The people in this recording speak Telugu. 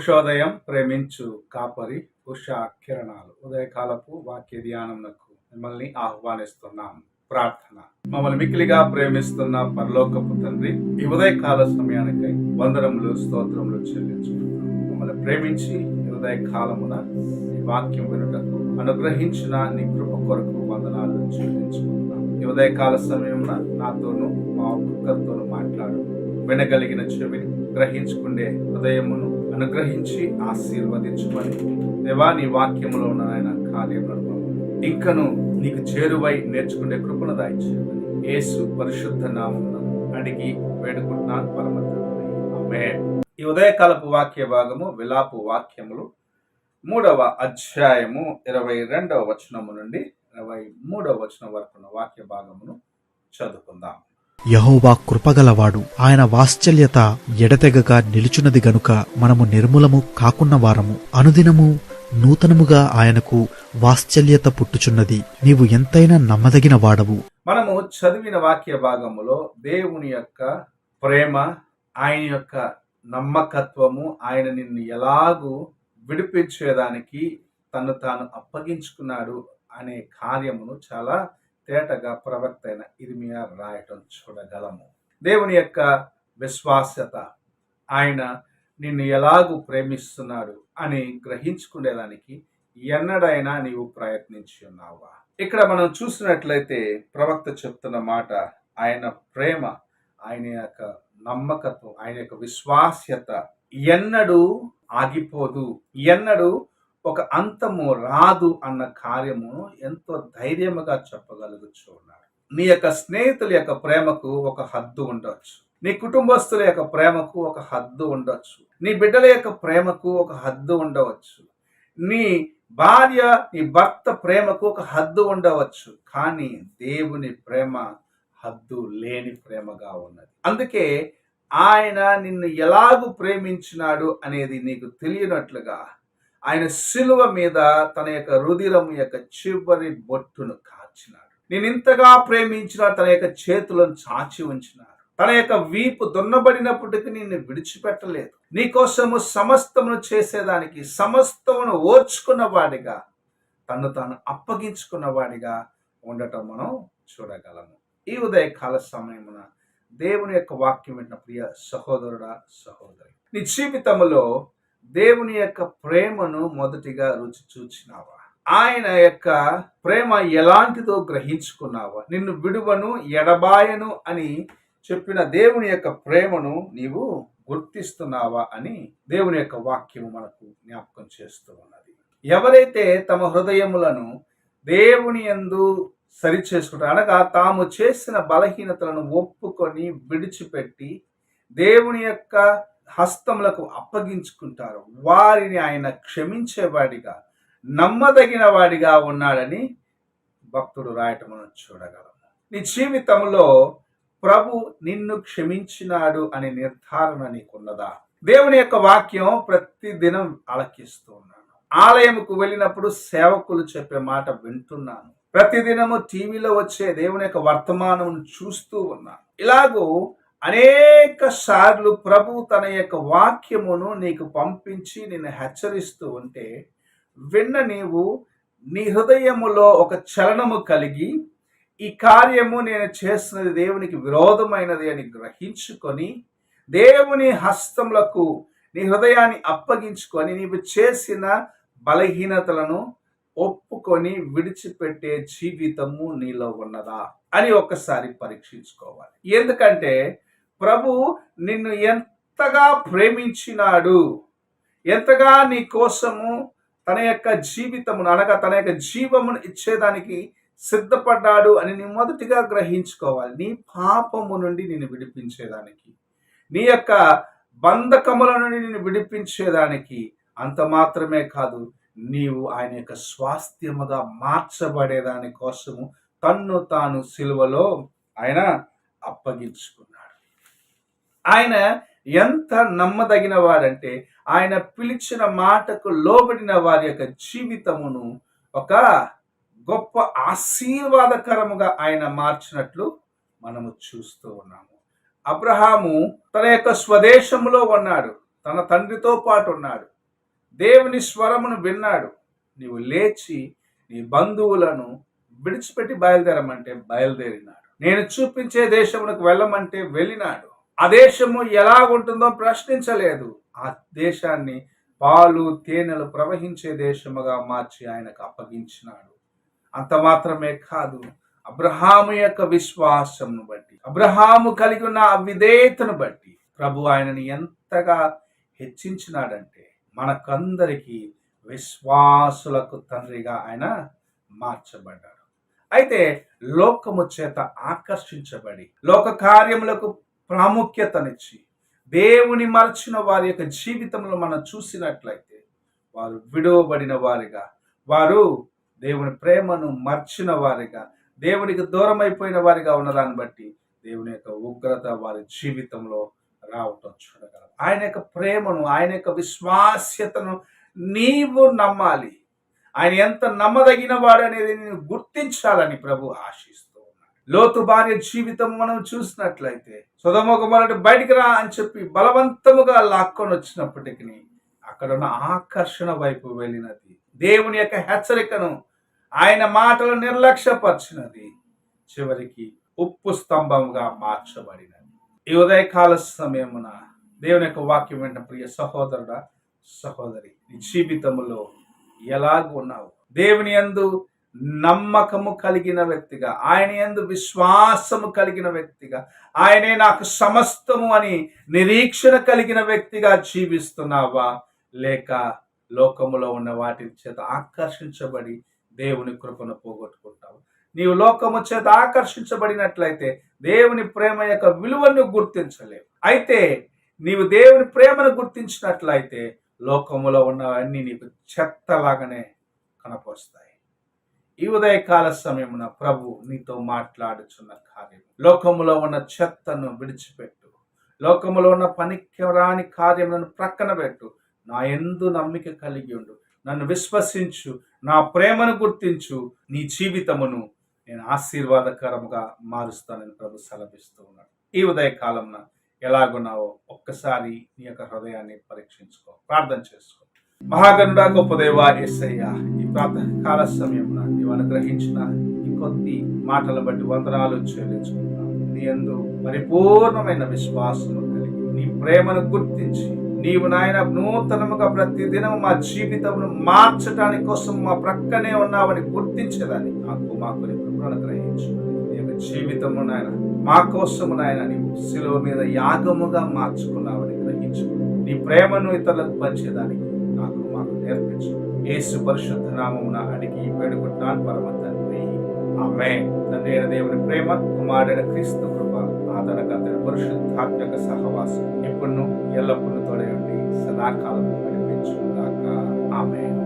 ఉషోదయం ప్రేమించు కాపరి ఉషా కిరణాలు ఉదయకాలపు వాక్య ధ్యానంకు మిమ్మల్ని ఆహ్వానిస్తున్నాం. ప్రార్థన. మమ్మల్ని మిక్కిలిగా ప్రేమిస్తున్న పరలోకపు తండ్రి, ఈ ఉదయకాల సమయానికై వందనములు స్తోత్రములు చెల్లించుకుంటున్నాం. మమ్మల్ని ప్రేమించి ఈ ఉదయకాలమున ఈ వాక్యం వినుటకు అనుగ్రహించిన నీ కృప కొరకు వందనాలు చెల్లించుకుంటున్నాం. ఈ ఉదయకాల సమయమున నాతోనూ మా ఒక్కొక్కరితోనూ మాట్లాడు, వినగలిగిన చెవిని, గ్రహించుకునే హృదయమును అనుగ్రహించి ఆశీర్వదించమని దేవా, నీ వాక్యములో ఉన్న ఆయన కార్యములను ఇంకను నీకు చేరువై నేర్చుకునే కృపను దయచేయమని యేసు పరిశుద్ధ నామమున అడిగి వేడుకుంటున్నాను పరమ తండ్రి. ఆమేన్. ఈ ఉదయకాలపు వాక్య భాగము విలాపు వాక్యములు 3వ అధ్యాయము 22వ వచనము నుండి 23వ వచనం వరకు ఉన్న వాక్య భాగమును చదువుకుందాం. యెహోవా కృపగలవాడు, ఆయన వాత్సల్యత ఎడతెగక నిలుచున్నది గనుక మనము నిర్మూలము కాకున్న వారము. అనుదినము నూతనముగా ఆయనకు వాత్సల్యత పుట్టుచున్నది. నీవు ఎంతైనా నమ్మదగిన వాడవు. మనము చదివిన వాక్య భాగములో దేవుని యొక్క ప్రేమ, ఆయన యొక్క నమ్మకత్వము, ఆయన నిన్ను ఎలాగూ విడిపించేదానికి తను తాను అప్పగించుకున్నాడు అనే కార్యమును చాలా తేటగా ప్రవక్త అయిన ఇర్మియా రాయటం చూడగలము. దేవుని యొక్క విశ్వాస్యత, ఆయన నిన్ను ఎలాగూ ప్రేమిస్తున్నాడు అని గ్రహించుకునేదానికి ఎన్నడైనా నీవు ప్రయత్నించి ఉన్నావా? ఇక్కడ మనం చూసినట్లయితే ప్రవక్త చెప్తున్న మాట, ఆయన ప్రేమ, ఆయన యొక్క నమ్మకత్వం, ఆయన యొక్క విశ్వాస్యత ఎన్నడూ ఆగిపోదు, ఎన్నడూ ఒక అంతము రాదు అన్న కార్యము ఎంతో ధైర్యముగా చెప్పగలుగుతూ ఉన్నాడు. నీ యొక్క స్నేహితుల యొక్క ప్రేమకు ఒక హద్దు ఉండొచ్చు, నీ కుటుంబస్తుల యొక్క ప్రేమకు ఒక హద్దు ఉండొచ్చు, నీ బిడ్డల యొక్క ప్రేమకు ఒక హద్దు ఉండవచ్చు, నీ భార్య నీ భర్త ప్రేమకు ఒక హద్దు ఉండవచ్చు. కానీ దేవుని ప్రేమ హద్దు లేని ప్రేమగా ఉన్నది. అందుకే ఆయన నిన్ను ఎలాగూ ప్రేమించినాడు అనేది నీకు తెలియనట్లుగా ఆయన శిలువ మీద తన యొక్క రుధిరం యొక్క చివరి బొట్టును కార్చినాడు. నేను ఇంతగా ప్రేమించిన తన యొక్క చేతులను చాచి ఉంచినాడు. తన యొక్క వీపు దున్నబడినప్పటికీ నిన్ను విడిచిపెట్టలేదు. నీకోసము సమస్తమును చేసేదానికి, సమస్తమును ఓర్చుకున్న వాడిగా, తను తాను అప్పగించుకున్న వాడిగా ఉండటం మనం చూడగలము. ఈ ఉదయకాల సమయమున దేవుని యొక్క వాక్యం విన్న ప్రియ సహోదరుడా, సహోదరి, నీ జీవితంలో దేవుని యొక్క ప్రేమను మొదటిగా రుచి చూచినావా? ఆయన యొక్క ప్రేమ ఎలాంటిదో గ్రహించుకున్నావా? నిన్ను విడువను ఎడబాయను అని చెప్పిన దేవుని యొక్క ప్రేమను నీవు గుర్తిస్తున్నావా అని దేవుని యొక్క వాక్యము మనకు జ్ఞాపకం చేస్తూ ఉన్నది. ఎవరైతే తమ హృదయములను దేవుని యందు సరి చేసుకుంటారు, అనగా తాము చేసిన బలహీనతలను ఒప్పుకొని విడిచిపెట్టి దేవుని యొక్క హస్తములకు అప్పగించుకుంటారు, వారిని ఆయన క్షమించేవాడిగా, నమ్మదగిన వాడిగా ఉన్నాడని భక్తుడు రాయటం మనం చూడగలము. నీ జీవితంలో ప్రభు నిన్ను క్షమించినాడు అనే నిర్ధారణ నీకున్నదా? దేవుని యొక్క వాక్యం ప్రతి దినం ఆలకిస్తూ ఉన్నాను. ఆలయముకు వెళ్ళినప్పుడు సేవకులు చెప్పే మాట వింటున్నాను. ప్రతిదినము టీవీలో వచ్చే దేవుని యొక్క వర్తమానం చూస్తూ ఉన్నాను. ఇలాగూ అనేక సార్లు ప్రభు తన యొక్క వాక్యమును నీకు పంపించి నిన్ను హెచ్చరిస్తూ ఉంటే విన్న నీవు నీ హృదయములో ఒక చలనము కలిగి, ఈ కార్యము నేను చేస్తున్నది దేవునికి విరోధమైనది అని గ్రహించుకొని దేవుని హస్తములకు నీ హృదయాన్ని అప్పగించుకొని నీవు చేసిన బలహీనతలను ఒప్పుకొని విడిచిపెట్టే జీవితము నీలో ఉన్నదా అని ఒక్కసారి పరీక్షించుకోవాలి. ఎందుకంటే ప్రభు నిన్ను ఎంతగా ప్రేమించినాడు, ఎంతగా నీ కోసము తన యొక్క జీవితమును, అనగా తన యొక్క జీవమును ఇచ్చేదానికి సిద్ధపడ్డాడు అని నీ మొదటిగా గ్రహించుకోవాలి. నీ పాపము నుండి నిన్ను విడిపించేదానికి, నీ యొక్క బంధకముల నుండి నిన్ను విడిపించేదానికి, అంత మాత్రమే కాదు, నీవు ఆయన యొక్క స్వాస్థ్యముగా మార్చబడేదాని కోసము తన్ను తాను సిలువలో ఆయన అప్పగించుకున్నాడు. ఆయన ఎంత నమ్మదగిన వాడంటే, ఆయన పిలిచిన మాటకు లోబడిన వారి యొక్క జీవితమును ఒక గొప్ప ఆశీర్వాదకరముగా ఆయన మార్చినట్లు మనము చూస్తూ ఉన్నాము. అబ్రహాము తన యొక్క స్వదేశములో ఉన్నాడు, తన తండ్రితో పాటు ఉన్నాడు. దేవుని స్వరమును విన్నాడు. నీవు లేచి నీ బంధువులను విడిచిపెట్టి బయలుదేరమంటే బయలుదేరినాడు. నేను చూపించే దేశమునకు వెళ్ళమంటే వెళ్ళినాడు. ఆ దేశము ఎలా ఉంటుందో ప్రశ్నించలేదు. ఆ దేశాన్ని పాలు తేనెలు ప్రవహించే దేశముగా మార్చి ఆయనకు అప్పగించినాడు. అంత మాత్రమే కాదు, అబ్రహాము యొక్క విశ్వాసమును బట్టి, అబ్రహాము కలిగి ఉన్న విధేయతను బట్టి ప్రభు ఆయనని ఎంతగా హెచ్చించినాడంటే మనకందరికీ విశ్వాసులకు తండ్రిగా ఆయన మార్చబడ్డాడు. అయితే లోకము చేత ఆకర్షించబడి లోక కార్యములకు ప్రాముఖ్యతనిచ్చి దేవుని మరచిన వారి యొక్క జీవితంలో మనం చూసినట్లయితే వారు విడువబడిన వారిగా, వారు దేవుని ప్రేమను మర్చిన వారిగా, దేవునికి దూరం అయిపోయిన వారిగా ఉన్నదాన్ని బట్టి దేవుని యొక్క ఉగ్రత వారి జీవితంలో రావటం చూడగలం. ఆయన యొక్క ప్రేమను, ఆయన యొక్క విశ్వాస్యతను నీవు నమ్మాలి. ఆయన ఎంత నమ్మదగిన వాడు అనేది నేను గుర్తించాలని ప్రభు ఆశిస్తూ ఉన్నాడు. లోతు భార్య జీవితం మనం చూసినట్లయితే సొదొమ గొమొర్రా బయటికి రా అని చెప్పి బలవంతముగా లాక్కొని వచ్చినప్పటికీ అక్కడ ఉన్న ఆకర్షణ వైపు వెళ్ళినది. దేవుని యొక్క హెచ్చరికను, ఆయన మాటలు నిర్లక్ష్యపరిచినది. చివరికి ఉప్పు స్తంభంగా మార్చబడినది. ఈ ఉదయకాల సమయమున దేవుని యొక్క వాక్యం విన్న ప్రియ సహోదరుడా, సహోదరి, నీ జీవితంలో ఎలాగున్నావు? దేవుని యందు నమ్మకము కలిగిన వ్యక్తిగా, ఆయన యందు విశ్వాసము కలిగిన వ్యక్తిగా, ఆయనే నాకు సమస్తము అని నిరీక్షణ కలిగిన వ్యక్తిగా జీవిస్తున్నావా? లేక లోకములో ఉన్న వాటి చేత ఆకర్షించబడి దేవుని కృపను పోగొట్టుకుంటావు? నీవు లోకము చేత ఆకర్షించబడినట్లయితే దేవుని ప్రేమ యొక్క విలువను గుర్తించలేవు. అయితే నీవు దేవుని ప్రేమను గుర్తించినట్లయితే లోకములో ఉన్నవన్నీ నీకు చెత్తలాగానే కనపరుస్తాయి. ఈ ఉదయకాల సమయమున ప్రభు నీతో మాట్లాడుచున్న కార్యం, లోకములో ఉన్న చెత్తను విడిచిపెట్టు, లోకములో ఉన్న పనికిరాని కార్యములను ప్రక్కన పెట్టు, నా యందు నమ్మిక కలిగి ఉండు, నన్ను విశ్వసించు, నా ప్రేమను గుర్తించు, నీ జీవితమును నేను ఆశీర్వాదకరముగా మారుస్తానని ప్రభు సెలవిస్తూ ఉన్నాడు. ఈ ఉదయకాలంలో ఎలాగున్నావో ఒక్కసారి నీ యొక్క హృదయాన్ని పరీక్షించుకో, ప్రార్థన చేసుకో. మహాగణుడా, గొప్ప దేవా యేసయ్యా, ఈ ప్రార్థన కాల సమయమున నీవు అనుగ్రహించిన ఈ కొద్ది మాటల బట్టి వందనాలు చెల్లించుకుంటున్నాను. నీ యందు పరిపూర్ణమైన విశ్వాసము కలిగి నీ ప్రేమను గుర్తించి నీవు నాయన నూతనముగా ప్రతి దినం మా జీవితమును మార్చడానికి కోసం మా ప్రక్కనే ఉన్నావని గుర్తించేదాన్ని మాకు నీ కృపను అనుగ్రహించు. నీ యొక్క జీవితము నాయన మా కోసము నాయన నీవు శిలువ మీద యాగముగా మార్చుకున్నావని గ్రహించు. నీ ప్రేమను ఇతరులకు పంచేదానికి మాకు నేర్పించు. యేసు పరిశుద్ధ నామమున అడిగి వేడుకుంటున్నాను పరమ తండ్రి, ఆమేన్. తండ్రి అయిన దేవుని ప్రేమ, కుమారుడైన క్రీస్తు కృప, ఆదరణకర్తైన పరిశుద్ధాత్మక సహవాసం ఎప్పుడును ఎల్లప్పుడూ తోడై ఉండి సదాకాలం నడిపించుగాక. ఆమేన్.